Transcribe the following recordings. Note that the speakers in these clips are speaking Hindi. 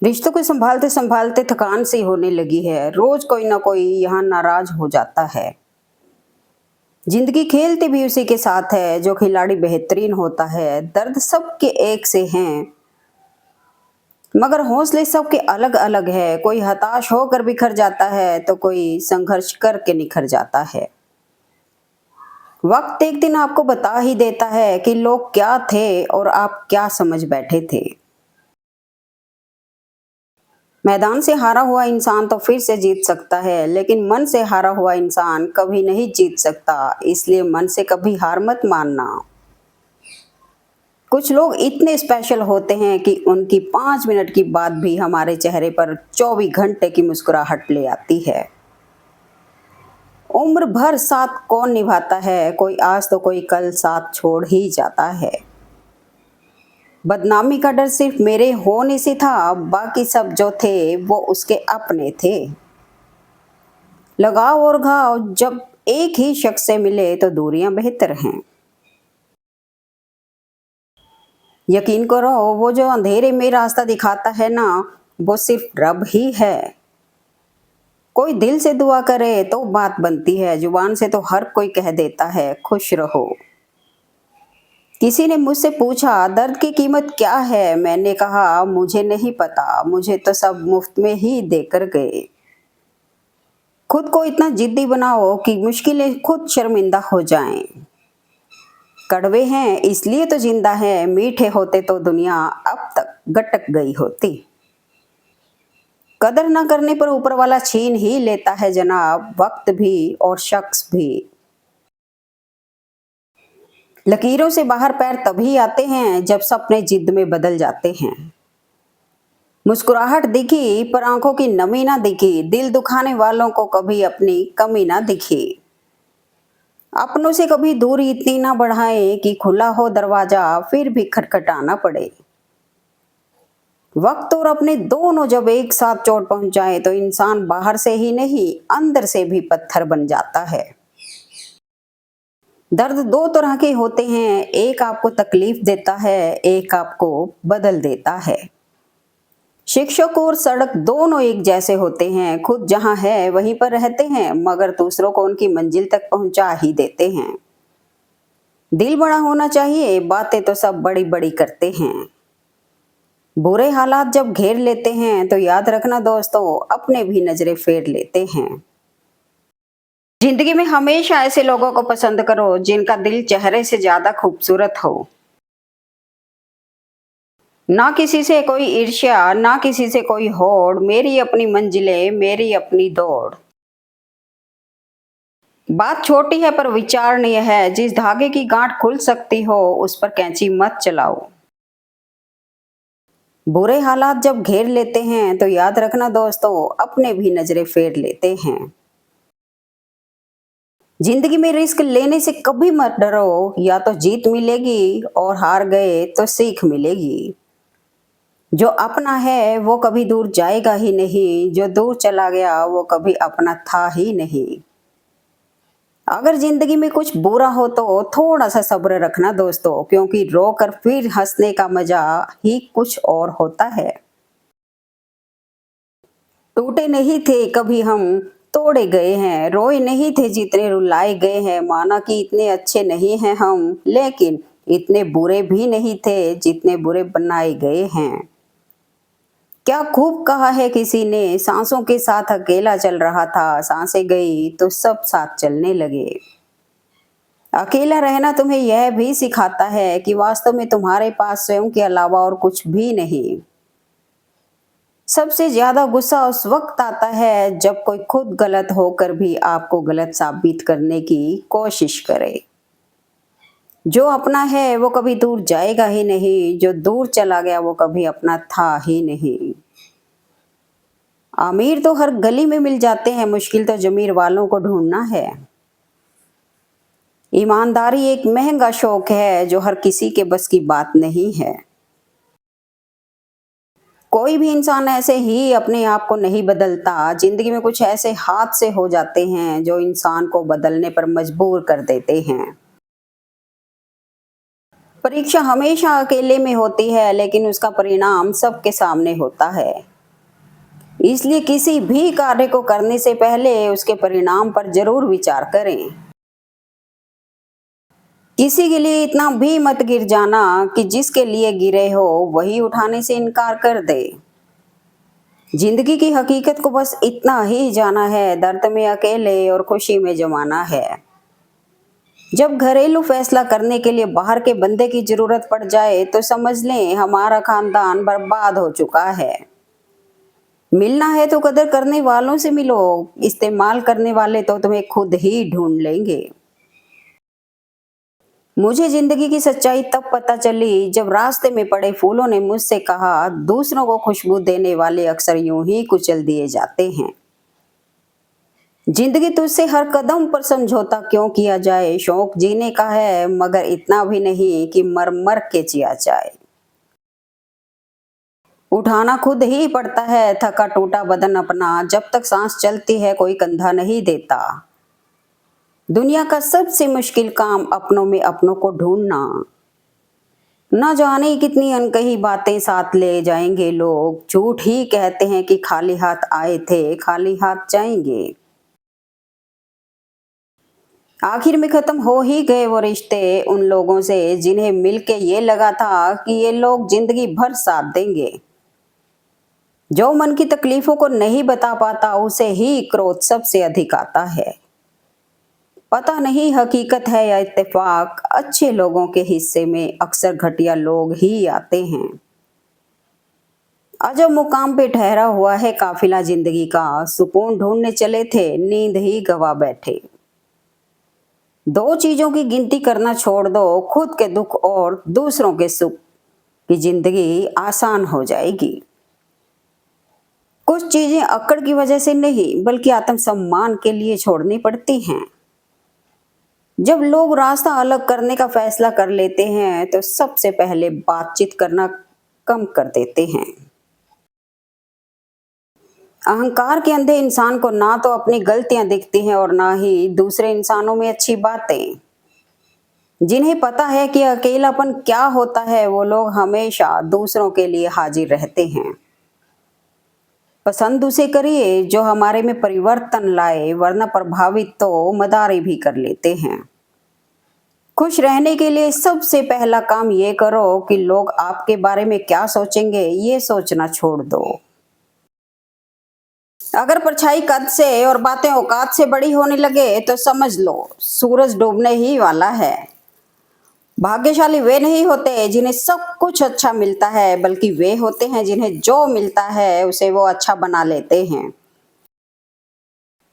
रिश्तों को संभालते संभालते थकान सी होने लगी है। रोज कोई ना कोई यहाँ नाराज हो जाता है। जिंदगी खेलती भी उसी के साथ है। जो खिलाड़ी बेहतरीन होता है, दर्द सबके एक से हैं, मगर हौसले सबके अलग अलग है। कोई हताश होकर बिखर जाता है तो कोई संघर्ष करके निखर जाता है। वक्त एक दिन आपको बता ही देता है कि लोग क्या थे और आप क्या समझ बैठे थे। मैदान से हारा हुआ इंसान तो फिर से जीत सकता है, लेकिन मन से हारा हुआ इंसान कभी नहीं जीत सकता। इसलिए मन से कभी हार मत मानना। कुछ लोग इतने स्पेशल होते हैं कि उनकी 5 मिनट की बात भी हमारे चेहरे पर 24 घंटे की मुस्कुराहट ले आती है। उम्र भर साथ कौन निभाता है, कोई आज तो कोई कल साथ छोड़ ही जाता है। बदनामी का डर सिर्फ मेरे होने से था, बाकी सब जो थे वो उसके अपने थे। लगाव और घाव जब एक ही शख्स से मिले तो दूरियां बेहतर हैं। यकीन करो, वो जो अंधेरे में रास्ता दिखाता है ना, वो सिर्फ रब ही है। कोई दिल से दुआ करे तो बात बनती है, जुबान से तो हर कोई कह देता है खुश रहो। किसी ने मुझसे पूछा दर्द की कीमत क्या है, मैंने कहा मुझे नहीं पता, मुझे तो सब मुफ्त में ही देकर गए। खुद को इतना जिद्दी बनाओ कि मुश्किलें खुद शर्मिंदा हो जाएं। कड़वे हैं इसलिए तो जिंदा है, मीठे होते तो दुनिया अब तक गटक गई होती। कदर न करने पर ऊपर वाला छीन ही लेता है जनाब, वक्त भी और शख्स भी। लकीरों से बाहर पैर तभी आते हैं जब सपने जिद में बदल जाते हैं। मुस्कुराहट दिखी पर आंखों की नमी ना दिखी, दिल दुखाने वालों को कभी अपनी कमी ना दिखी। अपनों से कभी दूरी इतनी ना बढ़ाए कि खुला हो दरवाजा फिर भी खटखटाना पड़े। वक्त और अपने दोनों जब एक साथ चोट पहुंचाए तो इंसान बाहर से ही नहीं, अंदर से भी पत्थर बन जाता है। दर्द दो तरह के होते हैं, एक आपको तकलीफ देता है, एक आपको बदल देता है। शिक्षक और सड़क दोनों एक जैसे होते हैं, खुद जहां है वहीं पर रहते हैं, मगर दूसरों को उनकी मंजिल तक पहुंचा ही देते हैं। दिल बड़ा होना चाहिए, बातें तो सब बड़ी बड़ी करते हैं। बुरे हालात जब घेर लेते हैं तो याद रखना दोस्तों, अपने भी नजरें फेर लेते हैं। जिंदगी में हमेशा ऐसे लोगों को पसंद करो जिनका दिल चेहरे से ज्यादा खूबसूरत हो। ना किसी से कोई ईर्ष्या, ना किसी से कोई होड़, मेरी अपनी मंजिलें, मेरी अपनी दौड़। बात छोटी है पर विचारणीय है, जिस धागे की गांठ खुल सकती हो उस पर कैंची मत चलाओ। बुरे हालात जब घेर लेते हैं तो याद रखना दोस्तों, अपने भी नजरें फेर लेते हैं। जिंदगी में रिस्क लेने से कभी मत डरो, या तो जीत मिलेगी और हार गए तो सीख मिलेगी। जो अपना है वो कभी दूर जाएगा ही नहीं, जो दूर चला गया वो कभी अपना था ही नहीं। अगर जिंदगी में कुछ बुरा हो तो थोड़ा सा सब्र रखना दोस्तों, क्योंकि रोकर फिर हंसने का मजा ही कुछ और होता है। टूटे नहीं थे कभी हम, तोड़े गए हैं, रोए नहीं थे जितने रुलाए गए हैं, माना कि इतने अच्छे नहीं हैं हम, लेकिन इतने बुरे भी नहीं थे जितने बुरे बनाए गए हैं। क्या खूब कहा है किसी ने, सांसों के साथ अकेला चल रहा था, सांसें गई तो सब साथ चलने लगे। अकेला रहना तुम्हें यह भी सिखाता है कि वास्तव में तुम्हारे पास स्वयं के अलावा और कुछ भी नहीं। सबसे ज्यादा गुस्सा उस वक्त आता है जब कोई खुद गलत होकर भी आपको गलत साबित करने की कोशिश करे। जो अपना है वो कभी दूर जाएगा ही नहीं, जो दूर चला गया वो कभी अपना था ही नहीं। अमीर तो हर गली में मिल जाते हैं, मुश्किल तो जमीर वालों को ढूंढना है। ईमानदारी एक महंगा शौक है जो हर किसी के बस की बात नहीं है। कोई भी इंसान ऐसे ही अपने आप को नहीं बदलता, जिंदगी में कुछ ऐसे हादसे हो जाते हैं जो इंसान को बदलने पर मजबूर कर देते हैं। परीक्षा हमेशा अकेले में होती है, लेकिन उसका परिणाम सबके सामने होता है। इसलिए किसी भी कार्य को करने से पहले उसके परिणाम पर जरूर विचार करें। किसी के लिए इतना भी मत गिर जाना कि जिसके लिए गिरे हो वही उठाने से इनकार कर दे। जिंदगी की हकीकत को बस इतना ही जाना है, दर्द में अकेले और खुशी में जमाना है। जब घरेलू फैसला करने के लिए बाहर के बंदे की जरूरत पड़ जाए तो समझ लें हमारा खानदान बर्बाद हो चुका है। मिलना है तो कदर करने वालों से मिलो, इस्तेमाल करने वाले तो तुम्हें खुद ही ढूंढ लेंगे। मुझे जिंदगी की सच्चाई तब पता चली जब रास्ते में पड़े फूलों ने मुझसे कहा, दूसरों को खुशबू देने वाले अक्सर यूं ही कुचल दिए जाते हैं। जिंदगी तुझसे हर कदम पर समझौता क्यों किया जाए, शौक जीने का है मगर इतना भी नहीं कि मर मर के जिया जाए। उठाना खुद ही पड़ता है थका टूटा बदन अपना, जब तक सांस चलती है कोई कंधा नहीं देता। दुनिया का सबसे मुश्किल काम अपनों में अपनों को ढूंढना। न जाने कितनी अनकही बातें साथ ले जाएंगे लोग, झूठ ही कहते हैं कि खाली हाथ आए थे खाली हाथ जाएंगे। आखिर में खत्म हो ही गए वो रिश्ते उन लोगों से जिन्हें मिलके ये लगा था कि ये लोग जिंदगी भर साथ देंगे। जो मन की तकलीफों को नहीं बता पाता उसे ही क्रोध सबसे अधिक आता है। पता नहीं हकीकत है या इत्तेफाक, अच्छे लोगों के हिस्से में अक्सर घटिया लोग ही आते हैं। अजब मुकाम पे ठहरा हुआ है काफिला जिंदगी का, सुकून ढूंढने चले थे नींद ही गवा बैठे। दो चीजों की गिनती करना छोड़ दो, खुद के दुख और दूसरों के सुख, की जिंदगी आसान हो जाएगी। कुछ चीजें अक्कड़ की वजह से नहीं बल्कि आत्मसम्मान के लिए छोड़नी पड़ती हैं। जब लोग रास्ता अलग करने का फैसला कर लेते हैं तो सबसे पहले बातचीत करना कम कर देते हैं। अहंकार के अंधे इंसान को ना तो अपनी गलतियां दिखती हैं और ना ही दूसरे इंसानों में अच्छी बातें। जिन्हें पता है कि अकेलापन क्या होता है वो लोग हमेशा दूसरों के लिए हाजिर रहते हैं। पसंद उसे करिए जो हमारे में परिवर्तन लाए, वरना प्रभावित तो मदारी भी कर लेते हैं। खुश रहने के लिए सबसे पहला काम ये करो कि लोग आपके बारे में क्या सोचेंगे ये सोचना छोड़ दो। अगर परछाई कद से और बातें औकात से बड़ी होने लगे तो समझ लो सूरज डूबने ही वाला है। भाग्यशाली वे नहीं होते जिन्हें सब कुछ अच्छा मिलता है, बल्कि वे होते हैं जिन्हें जो मिलता है उसे वो अच्छा बना लेते हैं।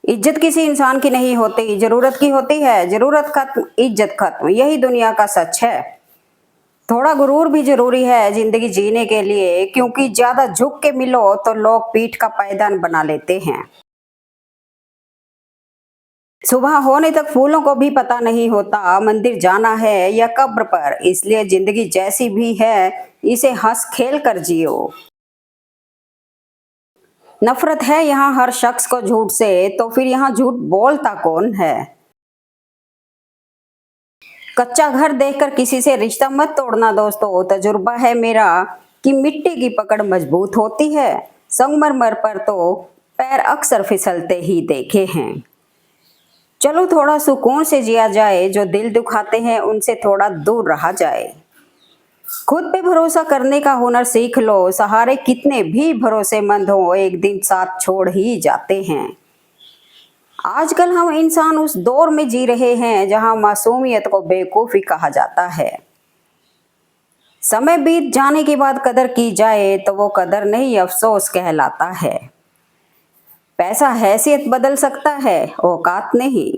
इज्जत किसी इंसान की नहीं होती, जरूरत की होती है। जरूरत खत्म इज्जत खत्म, यही दुनिया का सच है। थोड़ा गुरूर भी जरूरी है जिंदगी जीने के लिए, क्योंकि ज्यादा झुक के मिलो तो लोग पीठ का पायदान बना लेते हैं। सुबह होने तक फूलों को भी पता नहीं होता मंदिर जाना है या कब्र पर, इसलिए जिंदगी जैसी भी है इसे हंस खेल कर जियो। नफरत है यहाँ हर शख्स को झूठ से, तो फिर यहाँ झूठ बोलता कौन है। कच्चा घर देखकर किसी से रिश्ता मत तोड़ना दोस्तों, तजुर्बा है मेरा कि मिट्टी की पकड़ मजबूत होती है, संगमरमर पर तो पैर अक्सर फिसलते ही देखे हैं। चलो थोड़ा सुकून से जिया जाए, जो दिल दुखाते हैं उनसे थोड़ा दूर रहा जाए। खुद पे भरोसा करने का हुनर सीख लो, सहारे कितने भी भरोसेमंद हो एक दिन साथ छोड़ ही जाते हैं। आजकल हम इंसान उस दौर में जी रहे हैं जहां मासूमियत को बेवकूफी कहा जाता है। समय बीत जाने के बाद कदर की जाए तो वो कदर नहीं अफसोस कहलाता है। पैसा हैसियत बदल सकता है, औकात नहीं।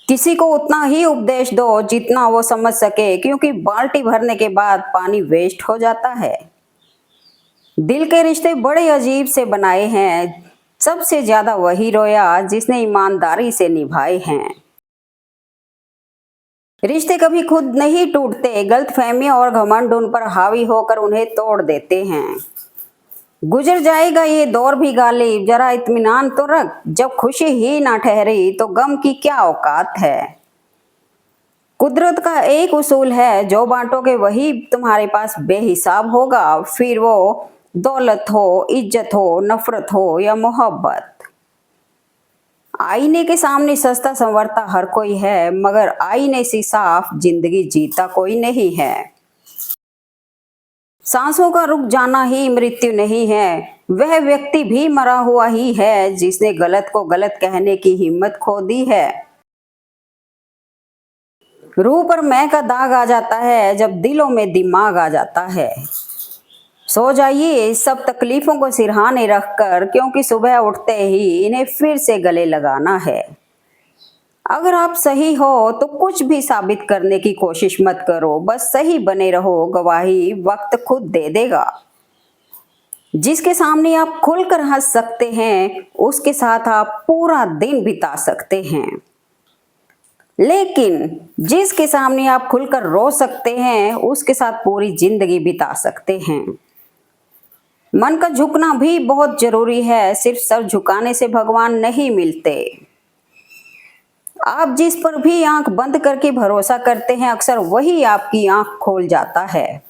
किसी को उतना ही उपदेश दो जितना वो समझ सके, क्योंकि बाल्टी भरने के बाद पानी वेस्ट हो जाता है। दिल के रिश्ते बड़े अजीब से बनाए हैं, सबसे ज्यादा वही रोया जिसने ईमानदारी से निभाए हैं। रिश्ते कभी खुद नहीं टूटते, गलतफहमियां और घमंड उन पर हावी होकर उन्हें तोड़ देते हैं। गुजर जाएगा ये दौर भी गालिब, जरा इत्मीनान तो रख, जब खुशी ही ना ठहरी तो गम की क्या औकात है। कुदरत का एक उसूल है, जो बांटोगे वही तुम्हारे पास बेहिसाब होगा, फिर वो दौलत हो, इज्जत हो, नफरत हो या मोहब्बत। आईने के सामने सस्ता संवरता हर कोई है, मगर आईने से साफ जिंदगी जीता कोई नहीं है। सांसों का रुक जाना ही मृत्यु नहीं है, वह व्यक्ति भी मरा हुआ ही है जिसने गलत को गलत कहने की हिम्मत खो दी है। रूह पर मैं का दाग आ जाता है जब दिलों में दिमाग आ जाता है। सो जाइए सब तकलीफों को सिरहाने रखकर, क्योंकि सुबह उठते ही इन्हें फिर से गले लगाना है। अगर आप सही हो तो कुछ भी साबित करने की कोशिश मत करो, बस सही बने रहो, गवाही वक्त खुद दे देगा। जिसके सामने आप खुलकर हंस सकते हैं, उसके साथ आप पूरा दिन बिता सकते हैं। लेकिन जिसके सामने आप खुलकर रो सकते हैं, उसके साथ पूरी जिंदगी बिता सकते हैं। मन का झुकना भी बहुत जरूरी है, सिर्फ सर झुकाने से भगवान नहीं मिलते। आप जिस पर भी आंख बंद करके भरोसा करते हैं, अक्सर वही आपकी आंख खोल जाता है।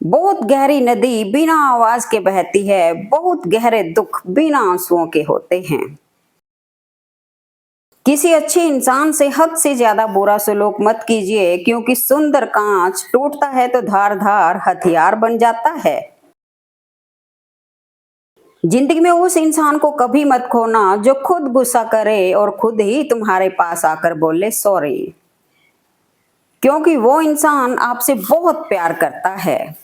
बहुत गहरी नदी बिना आवाज के बहती है, बहुत गहरे दुख बिना आंसुओं के होते हैं। किसी अच्छे इंसान से हद से ज्यादा बुरा सलूक मत कीजिए, क्योंकि सुंदर कांच टूटता है तो धारदार हथियार बन जाता है। जिंदगी में उस इंसान को कभी मत खोना जो खुद गुस्सा करे और खुद ही तुम्हारे पास आकर बोले सॉरी, क्योंकि वो इंसान आपसे बहुत प्यार करता है।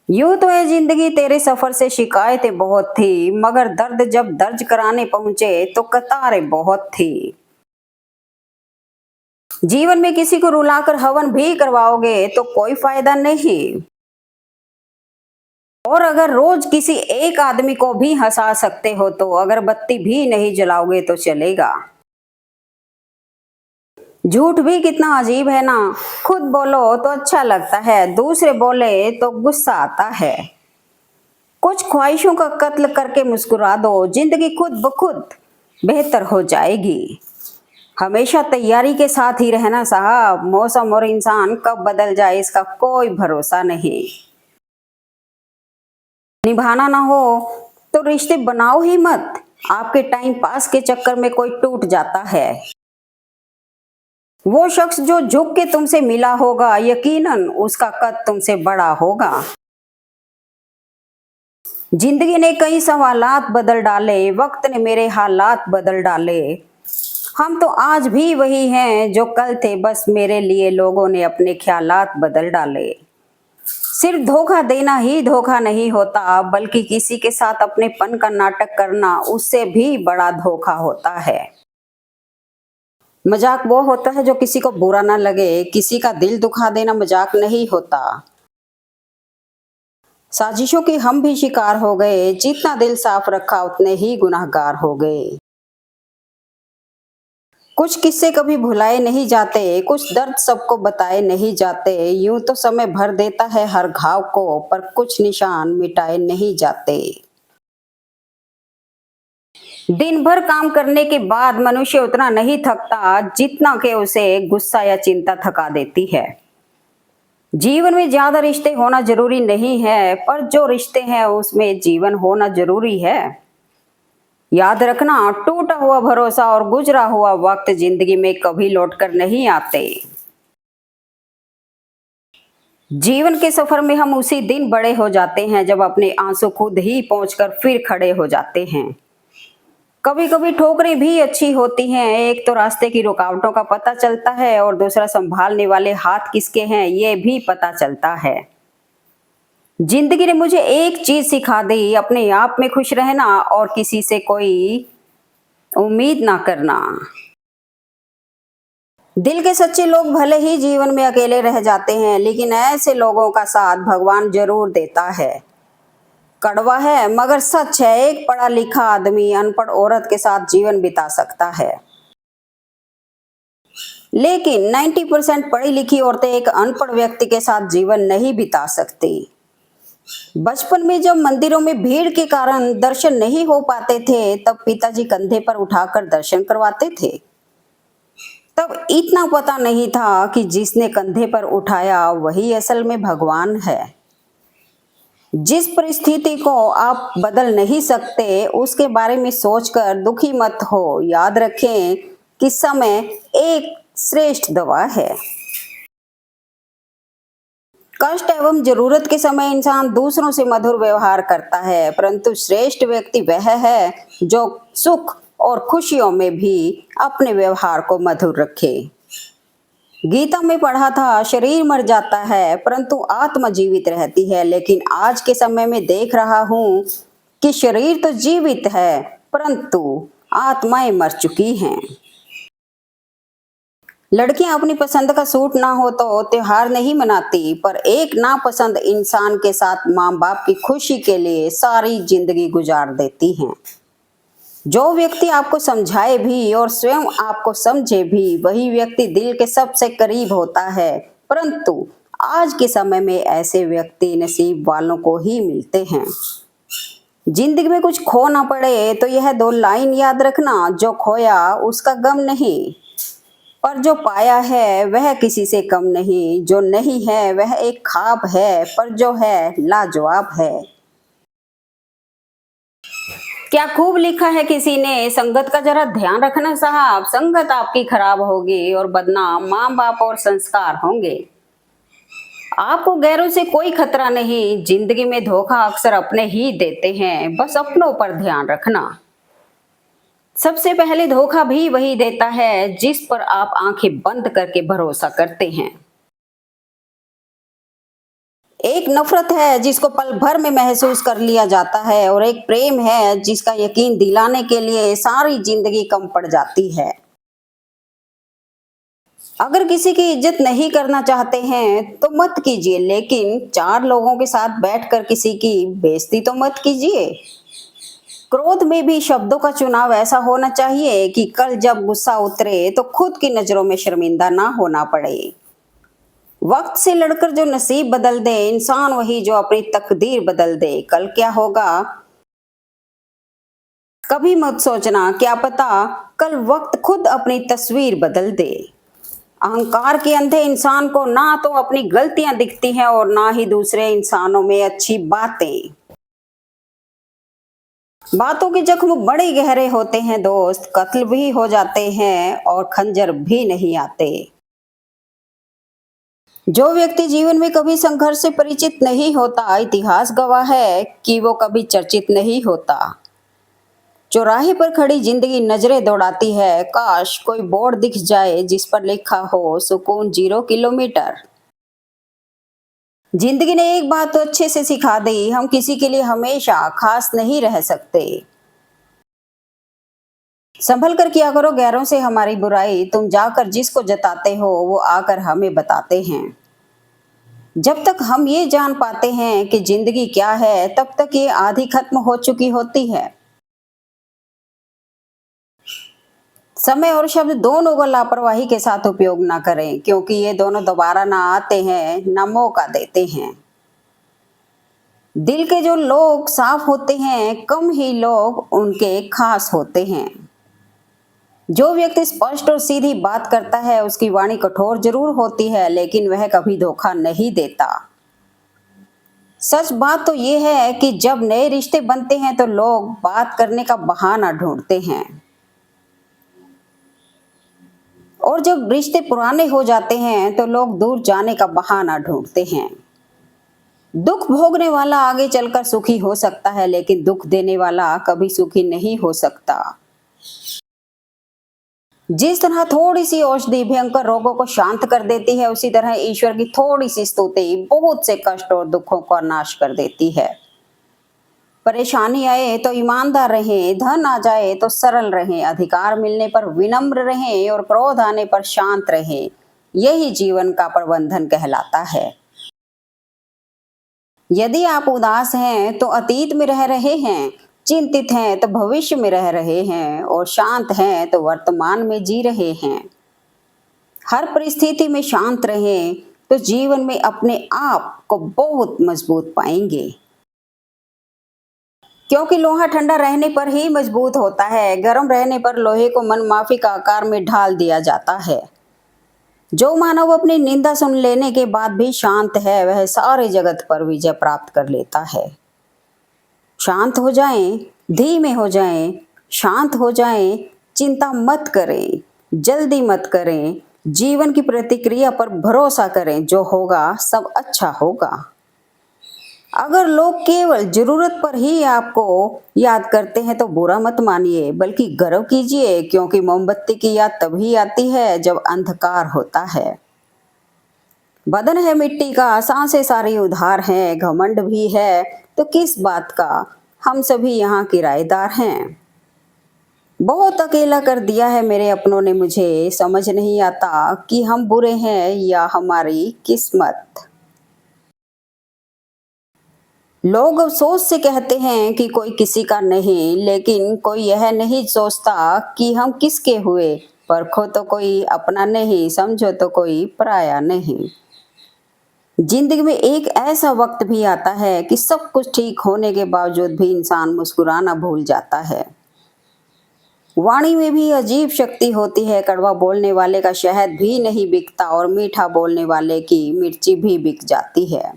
यूं तो ये जिंदगी तेरे सफर से शिकायतें बहुत थी, मगर दर्द जब दर्ज कराने पहुंचे तो कतारें बहुत थी। जीवन में किसी को रुलाकर हवन भी करवाओगे तो कोई फायदा नहीं, और अगर रोज किसी एक आदमी को भी हंसा सकते हो तो अगरबत्ती भी नहीं जलाओगे तो चलेगा। झूठ भी कितना अजीब है ना, खुद बोलो तो अच्छा लगता है, दूसरे बोले तो गुस्सा आता है। कुछ ख्वाहिशों का कत्ल करके मुस्कुरा दो, जिंदगी खुद ब खुद बेहतर हो जाएगी। हमेशा तैयारी के साथ ही रहना साहब, मौसम और इंसान कब बदल जाए इसका कोई भरोसा नहीं। निभाना ना हो तो रिश्ते बनाओ ही मत, आपके टाइम पास के चक्कर में कोई टूट जाता है। वो शख्स जो झुक के तुमसे मिला होगा, यकीनन उसका कद तुमसे बड़ा होगा। जिंदगी ने कई सवालात बदल डाले, वक्त ने मेरे हालात बदल डाले। हम तो आज भी वही हैं जो कल थे, बस मेरे लिए लोगों ने अपने ख्यालात बदल डाले। सिर्फ धोखा देना ही धोखा नहीं होता, बल्कि किसी के साथ अपनेपन का नाटक करना उससे भी बड़ा धोखा होता है। मजाक वो होता है जो किसी को बुरा ना लगे, किसी का दिल दुखा देना मजाक नहीं होता। साजिशों के हम भी शिकार हो गए, जितना दिल साफ रखा उतने ही गुनाहगार हो गए। कुछ किस्से कभी भुलाए नहीं जाते, कुछ दर्द सबको बताए नहीं जाते। यूं तो समय भर देता है हर घाव को, पर कुछ निशान मिटाए नहीं जाते। दिन भर काम करने के बाद मनुष्य उतना नहीं थकता जितना कि उसे गुस्सा या चिंता थका देती है। जीवन में ज्यादा रिश्ते होना जरूरी नहीं है, पर जो रिश्ते हैं उसमें जीवन होना जरूरी है। याद रखना, टूटा हुआ भरोसा और गुजरा हुआ वक्त जिंदगी में कभी लौटकर नहीं आते। जीवन के सफर में हम उसी दिन बड़े हो जाते हैं जब अपने आंसू खुद ही पहुंचकर फिर खड़े हो जाते हैं। कभी कभी ठोकरें भी अच्छी होती हैं, एक तो रास्ते की रुकावटों का पता चलता है और दूसरा संभालने वाले हाथ किसके हैं ये भी पता चलता है। जिंदगी ने मुझे एक चीज सिखा दी, अपने आप में खुश रहना और किसी से कोई उम्मीद ना करना। दिल के सच्चे लोग भले ही जीवन में अकेले रह जाते हैं, लेकिन ऐसे लोगों का साथ भगवान जरूर देता है। कड़वा है मगर सच है, एक पढ़ा लिखा आदमी अनपढ़ औरत के साथ जीवन बिता सकता है, लेकिन 90% पढ़ी लिखी औरतें एक अनपढ़ व्यक्ति के साथ जीवन नहीं बिता सकती। बचपन में जब मंदिरों में भीड़ के कारण दर्शन नहीं हो पाते थे, तब पिताजी कंधे पर उठाकर दर्शन करवाते थे। तब इतना पता नहीं था कि जिसने कंधे पर उठाया वही असल में भगवान है। जिस परिस्थिति को आप बदल नहीं सकते उसके बारे में सोचकर दुखी मत हो। याद रखें कि समय एक श्रेष्ठ दवा है। कष्ट एवं जरूरत के समय इंसान दूसरों से मधुर व्यवहार करता है, परंतु श्रेष्ठ व्यक्ति वह है जो सुख और खुशियों में भी अपने व्यवहार को मधुर रखे। गीता में पढ़ा था, शरीर मर जाता है परंतु आत्मा जीवित रहती है, लेकिन आज के समय में देख रहा हूं कि शरीर तो जीवित है परंतु आत्माएं मर चुकी हैं। लड़कियां अपनी पसंद का सूट ना हो तो त्योहार नहीं मनाती, पर एक नापसंद इंसान के साथ माँ बाप की खुशी के लिए सारी जिंदगी गुजार देती हैं। जो व्यक्ति आपको समझाए भी और स्वयं आपको समझे भी वही व्यक्ति दिल के सबसे करीब होता है, परंतु आज के समय में ऐसे व्यक्ति नसीब वालों को ही मिलते हैं। जिंदगी में कुछ खो ना पड़े तो यह 2 लाइन याद रखना, जो खोया उसका गम नहीं, पर जो पाया है वह किसी से कम नहीं। जो नहीं है वह एक ख्वाब है, पर जो है लाजवाब है। क्या खूब लिखा है किसी ने, संगत का जरा ध्यान रखना साहब, संगत आपकी खराब होगी और बदनाम माँ बाप और संस्कार होंगे। आपको गैरों से कोई खतरा नहीं, जिंदगी में धोखा अक्सर अपने ही देते हैं, बस अपनों पर ध्यान रखना। सबसे पहले धोखा भी वही देता है जिस पर आप आंखें बंद करके भरोसा करते हैं। एक नफरत है जिसको पल भर में महसूस कर लिया जाता है, और एक प्रेम है जिसका यकीन दिलाने के लिए सारी जिंदगी कम पड़ जाती है। अगर किसी की इज्जत नहीं करना चाहते हैं तो मत कीजिए, लेकिन 4 लोगों के साथ बैठकर किसी की बेइज्जती तो मत कीजिए। क्रोध में भी शब्दों का चुनाव ऐसा होना चाहिए कि कल जब गुस्सा उतरे तो खुद की नजरों में शर्मिंदा ना होना पड़े। वक्त से लड़कर जो नसीब बदल दे इंसान वही जो अपनी तकदीर बदल दे। कल क्या होगा कभी मत सोचना, क्या पता कल वक्त खुद अपनी तस्वीर बदल दे। अहंकार के अंधे इंसान को ना तो अपनी गलतियां दिखती हैं और ना ही दूसरे इंसानों में अच्छी बातें। बातों के जख्म बड़े गहरे होते हैं दोस्त, कत्ल भी हो जाते हैं और खंजर भी नहीं आते। जो व्यक्ति जीवन में कभी संघर्ष से परिचित नहीं होता, इतिहास गवाह है कि वो कभी चर्चित नहीं होता। चौराहे पर खड़ी जिंदगी नजरें दौड़ाती है, काश कोई बोर्ड दिख जाए जिस पर लिखा हो सुकून 0 किलोमीटर। जिंदगी ने एक बात तो अच्छे से सिखा दी, हम किसी के लिए हमेशा खास नहीं रह सकते। संभल कर किया करो गैरों से हमारी बुराई, तुम जाकर जिसको जताते हो वो आकर हमें बताते हैं। जब तक हम ये जान पाते हैं कि जिंदगी क्या है तब तक ये आधी खत्म हो चुकी होती है। समय और शब्द दोनों को लापरवाही के साथ उपयोग ना करें, क्योंकि ये दोनों दोबारा ना आते हैं ना मौका देते हैं। दिल के जो लोग साफ होते हैं कम ही लोग उनके खास होते हैं। जो व्यक्ति स्पष्ट और सीधी बात करता है उसकी वाणी कठोर जरूर होती है, लेकिन वह कभी धोखा नहीं देता। सच बात तो यह है कि जब नए रिश्ते बनते हैं तो लोग बात करने का बहाना ढूंढते हैं, और जब रिश्ते पुराने हो जाते हैं तो लोग दूर जाने का बहाना ढूंढते हैं। दुख भोगने वाला आगे चलकर सुखी हो सकता है, लेकिन दुख देने वाला कभी सुखी नहीं हो सकता। जिस तरह थोड़ी सी औषधि भयंकर रोगों को शांत कर देती है, उसी तरह ईश्वर की थोड़ी सी स्तुति बहुत से कष्ट और दुखों का नाश कर देती है। परेशानी आए तो ईमानदार रहें, धन आ जाए तो सरल रहें, अधिकार मिलने पर विनम्र रहें और क्रोध आने पर शांत रहें। यही जीवन का प्रबंधन कहलाता है। यदि आप उदास हैं तो अतीत में रह रहे हैं, चिंतित हैं तो भविष्य में रह रहे हैं, और शांत हैं तो वर्तमान में जी रहे हैं। हर परिस्थिति में शांत रहें तो जीवन में अपने आप को बहुत मजबूत पाएंगे। क्योंकि लोहा ठंडा रहने पर ही मजबूत होता है, गर्म रहने पर लोहे को मनमाफी का आकार में ढाल दिया जाता है। जो मानव अपनी निंदा सुन लेने के बाद भी शांत है, वह सारे जगत पर विजय प्राप्त कर लेता है। शांत हो जाएं, धीमे हो जाएं, शांत हो जाएं, चिंता मत करें, जल्दी मत करें, जीवन की प्रतिक्रिया पर भरोसा करें, जो होगा सब अच्छा होगा। अगर लोग केवल जरूरत पर ही आपको याद करते हैं तो बुरा मत मानिए, बल्कि गर्व कीजिए, क्योंकि मोमबत्ती की याद तभी आती है जब अंधकार होता है। बदन है मिट्टी का, सांसें सारी उधार हैं, घमंड भी है तो किस बात का, हम सभी यहाँ किराएदार हैं। बहुत अकेला कर दिया है मेरे अपनों ने मुझे, समझ नहीं आता कि हम बुरे हैं या हमारी किस्मत। लोग अफसोस से कहते हैं कि कोई किसी का नहीं, लेकिन कोई यह नहीं सोचता कि हम किसके हुए। परखो तो कोई अपना नहीं, समझो तो कोई पराया नहीं। जिंदगी में एक ऐसा वक्त भी आता है कि सब कुछ ठीक होने के बावजूद भी इंसान मुस्कुराना भूल जाता है। वाणी में भी अजीब शक्ति होती है, कड़वा बोलने वाले का शहद भी नहीं बिकता और मीठा बोलने वाले की मिर्ची भी बिक जाती है।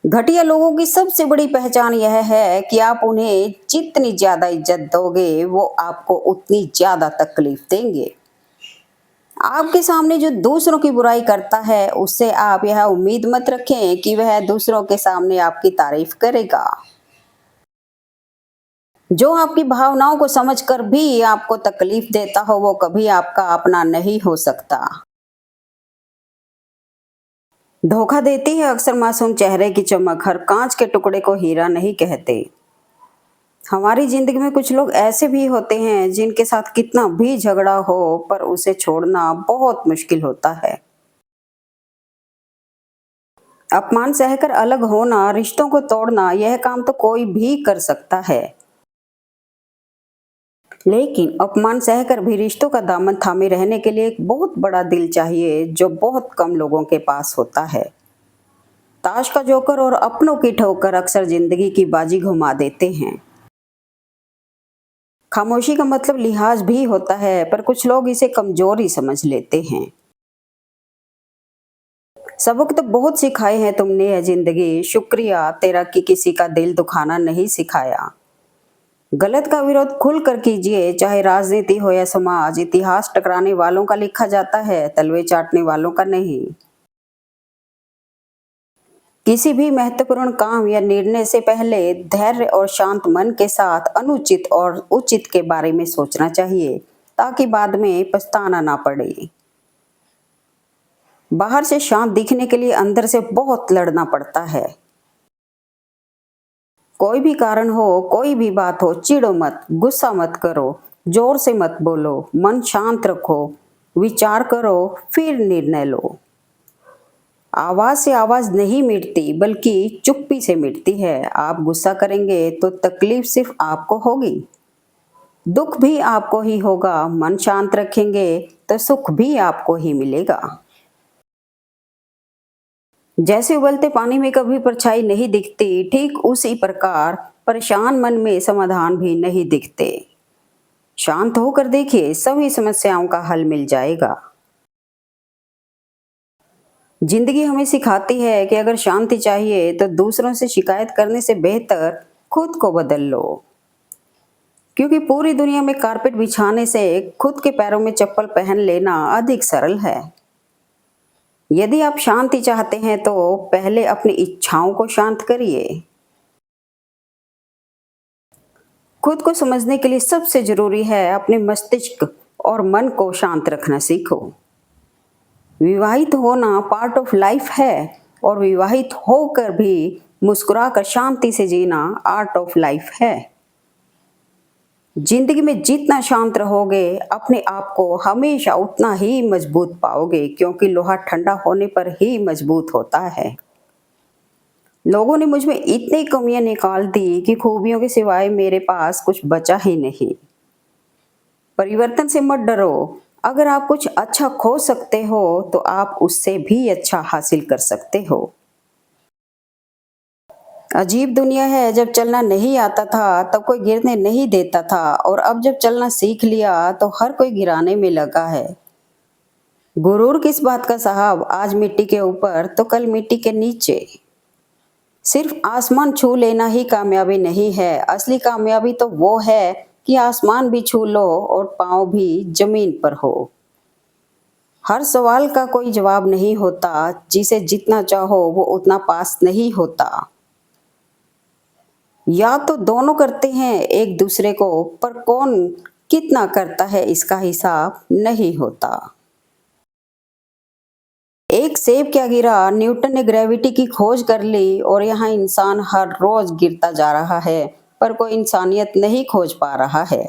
घटिया लोगों की सबसे बड़ी पहचान यह है कि आप उन्हें जितनी ज्यादा इज्जत दोगे, वो आपको उतनी ज्यादा तकलीफ देंगे। आपके सामने जो दूसरों की बुराई करता है, उससे आप यह उम्मीद मत रखें कि वह दूसरों के सामने आपकी तारीफ करेगा। जो आपकी भावनाओं को समझकर भी आपको तकलीफ देता हो, वो कभी आपका अपना नहीं हो सकता। धोखा देती है अक्सर मासूम चेहरे की चमक, हर कांच के टुकड़े को हीरा नहीं कहते। हमारी जिंदगी में कुछ लोग ऐसे भी होते हैं जिनके साथ कितना भी झगड़ा हो, पर उसे छोड़ना बहुत मुश्किल होता है। अपमान सहकर अलग होना, रिश्तों को तोड़ना, यह काम तो कोई भी कर सकता है। लेकिन अपमान सहकर भी रिश्तों का दामन थामे रहने के लिए एक बहुत बड़ा दिल चाहिए, जो बहुत कम लोगों के पास होता है। ताश का जोकर और अपनों की ठोकर अक्सर जिंदगी की बाजी घुमा देते हैं। खामोशी का मतलब लिहाज भी होता है, पर कुछ लोग इसे कमजोरी समझ लेते हैं। सबक तो बहुत सिखाए हैं तुमने है जिंदगी, शुक्रिया तेरा कि किसी का दिल दुखाना नहीं सिखाया। गलत का विरोध खुल कर कीजिए, चाहे राजनीति हो या समाज। इतिहास टकराने वालों का लिखा जाता है, तलवे चाटने वालों का नहीं। किसी भी महत्वपूर्ण काम या निर्णय से पहले धैर्य और शांत मन के साथ अनुचित और उचित के बारे में सोचना चाहिए, ताकि बाद में पछताना ना पड़े। बाहर से शांत दिखने के लिए अंदर से बहुत लड़ना पड़ता है। कोई भी कारण हो, कोई भी बात हो, चिढ़ो मत, गुस्सा मत करो, जोर से मत बोलो, मन शांत रखो, विचार करो, फिर निर्णय लो। आवाज से आवाज नहीं मिटती, बल्कि चुप्पी से मिटती है। आप गुस्सा करेंगे तो तकलीफ सिर्फ आपको होगी, दुख भी आपको ही होगा। मन शांत रखेंगे तो सुख भी आपको ही मिलेगा। जैसे उबलते पानी में कभी परछाई नहीं दिखती, ठीक उसी प्रकार परेशान मन में समाधान भी नहीं दिखते। शांत होकर देखिए, सभी समस्याओं का हल मिल जाएगा। जिंदगी हमें सिखाती है कि अगर शांति चाहिए तो दूसरों से शिकायत करने से बेहतर खुद को बदल लो, क्योंकि पूरी दुनिया में कारपेट बिछाने से खुद के पैरों में चप्पल पहन लेना अधिक सरल है। यदि आप शांति चाहते हैं तो पहले अपनी इच्छाओं को शांत करिए। खुद को समझने के लिए सबसे जरूरी है अपने मस्तिष्क और मन को शांत रखना सीखो। विवाहित होना पार्ट ऑफ लाइफ है, और विवाहित होकर भी मुस्कुराकर शांति से जीना आर्ट ऑफ लाइफ है। जिंदगी में जितना शांत रहोगे, अपने आप को हमेशा उतना ही मजबूत पाओगे, क्योंकि लोहा ठंडा होने पर ही मजबूत होता है। लोगों ने मुझ में इतनी कमियां निकाल दी कि खूबियों के सिवाय मेरे पास कुछ बचा ही नहीं। परिवर्तन से मत डरो। अगर आप कुछ अच्छा खो सकते हो तो आप उससे भी अच्छा हासिल कर सकते हो। अजीब दुनिया है, जब चलना नहीं आता था तब कोई गिरने नहीं देता था, और अब जब चलना सीख लिया तो हर कोई गिराने में लगा है। गुरूर किस बात का साहब, आज मिट्टी के ऊपर तो कल मिट्टी के नीचे। सिर्फ आसमान छू लेना ही कामयाबी नहीं है, असली कामयाबी तो वो है कि आसमान भी छू लो और पाँव भी जमीन पर हो। हर सवाल का कोई जवाब नहीं होता, जिसे जितना चाहो वो उतना पास नहीं होता। या तो दोनों करते हैं एक दूसरे को, पर कौन कितना करता है इसका हिसाब नहीं होता। एक सेब क्या गिरा, न्यूटन ने ग्रेविटी की खोज कर ली और यहाँ इंसान हर रोज गिरता जा रहा है, पर कोई इंसानियत नहीं खोज पा रहा है।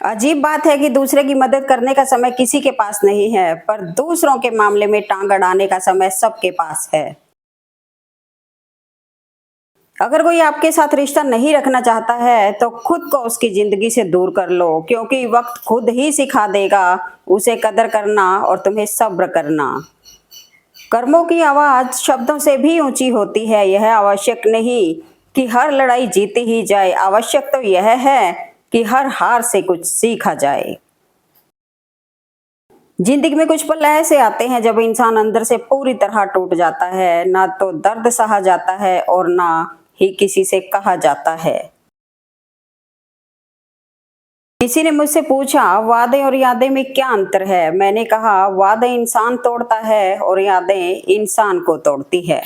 अजीब बात है कि दूसरे की मदद करने का समय किसी के पास नहीं है, पर दूसरों के मामले में टांग अड़ाने का समय सबके पास है। अगर कोई आपके साथ रिश्ता नहीं रखना चाहता है तो खुद को उसकी जिंदगी से दूर कर लो, क्योंकि वक्त खुद ही सिखा देगा उसे कदर करना और तुम्हें सब्र करना। कर्मों की आवाज शब्दों से भी ऊंची होती है। यह आवश्यक नहीं कि हर लड़ाई जीती ही जाए, आवश्यक तो यह है कि हर हार से कुछ सीखा जाए। जिंदगी में कुछ पल ऐसे आते हैं जब इंसान अंदर से पूरी तरह टूट जाता है, ना तो दर्द सहा जाता है और ना ही किसी से कहा जाता है। किसी ने मुझसे पूछा, वादे और यादें में क्या अंतर है? मैंने कहा, वादे इंसान तोड़ता है और यादें इंसान को तोड़ती है।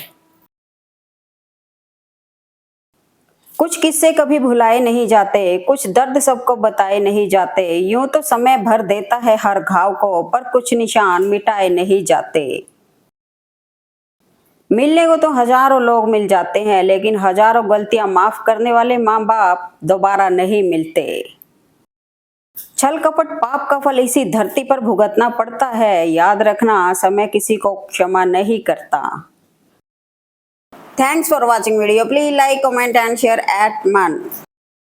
कुछ किस्से कभी भुलाए नहीं जाते, कुछ दर्द सबको बताए नहीं जाते। यूं तो समय भर देता है हर घाव को, पर कुछ निशान मिटाए नहीं जाते। मिलने को तो हजारों लोग मिल जाते हैं, लेकिन हजारों गलतियां माफ करने वाले माँ बाप दोबारा नहीं मिलते। छल कपट पाप का फल इसी धरती पर भुगतना पड़ता है। याद रखना, समय किसी को क्षमा नहीं करता। Thanks for watching video. Please like, comment and share eight मन।